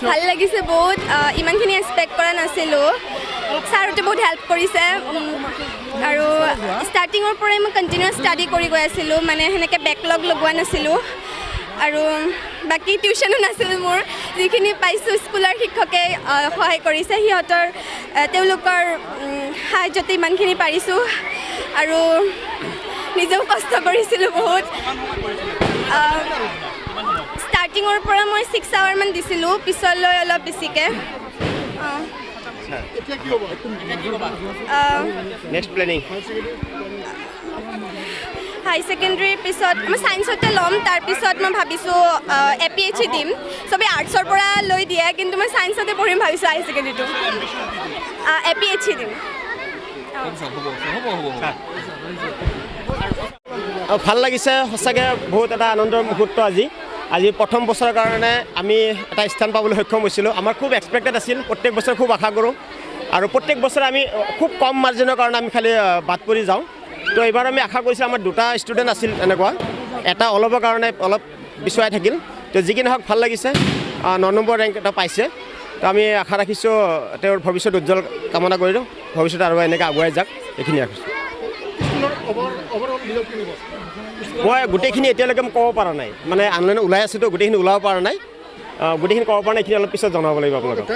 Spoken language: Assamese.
ভাল লাগিছে বহুত ইমানখিনি এক্সপেক্ট কৰা নাছিলোঁ ছাৰহঁতে বহুত হেল্প কৰিছে আৰু ষ্টাৰ্টিঙৰ পৰাই মই কণ্টিনিউৱাছ ষ্টাডি কৰি গৈ আছিলোঁ মানে সেনেকৈ বেকলগ লগোৱা নাছিলোঁ আৰু বাকী টিউশ্যনো নাছিল মোৰ যিখিনি পাইছোঁ স্কুলৰ শিক্ষকে সহায় কৰিছে সিহঁতৰ তেওঁলোকৰ সাহায্যতে ইমানখিনি পাৰিছোঁ আৰু নিজেও কষ্ট কৰিছিলোঁ বহুত ষ্টাৰ্টিঙৰ পৰা মই 6 আৱাৰমান দিছিলোঁ পিছলৈ অলপ বেছিকৈ নেক্সট প্লেনিং হাই ছেকেণ্ডেৰীৰ পিছত মই ছায়েন্সতে ল'ম তাৰপিছত মই ভাবিছোঁ APHE দিম চবেই আৰ্টছৰ পৰা লৈ দিয়ে কিন্তু মই ছায়েন্সতে পঢ়িম ভাবিছোঁ হাই ছেকেণ্ডেৰীটো APHE দিম ভাল লাগিছে সঁচাকৈ বহুত এটা আনন্দৰ মুহূৰ্ত আজি প্ৰথম বছৰৰ কাৰণে আমি এটা স্থান পাবলৈ সক্ষম হৈছিলোঁ আমাৰ খুব এক্সপেক্টেড আছিল প্ৰত্যেক বছৰ খুব আশা কৰোঁ আৰু প্ৰত্যেক বছৰে আমি খুব কম মাৰ্জিনৰ কাৰণে আমি খালি বাদ পৰি যাওঁ তো এইবাৰ আমি আশা কৰিছোঁ আমাৰ 2টা ষ্টুডেণ্ট আছিল এনেকুৱা এটা অলপৰ কাৰণে অলপ পিছুৱাই থাকিল তো যি কি নহওক ভাল লাগিছে 9 নম্বৰ ৰেংক এটা পাইছে তো আমি আশা ৰাখিছোঁ তেওঁৰ ভৱিষ্যত উজ্জ্বল কামনা কৰিলোঁ ভৱিষ্যতে আৰু এনেকৈ আগুৱাই যাওক এইখিনি ৰাখিছোঁ মই গোটেইখিনি এতিয়ালৈকে ক'ব পৰা নাই মানে অনলাইনত ওলাই আছোঁতো গোটেইখিনি ওলাব পৰা নাই গোটেইখিনি ক'ব পৰা নাই এইখিনি অলপ পিছত জনাব লাগিব আপোনালোকক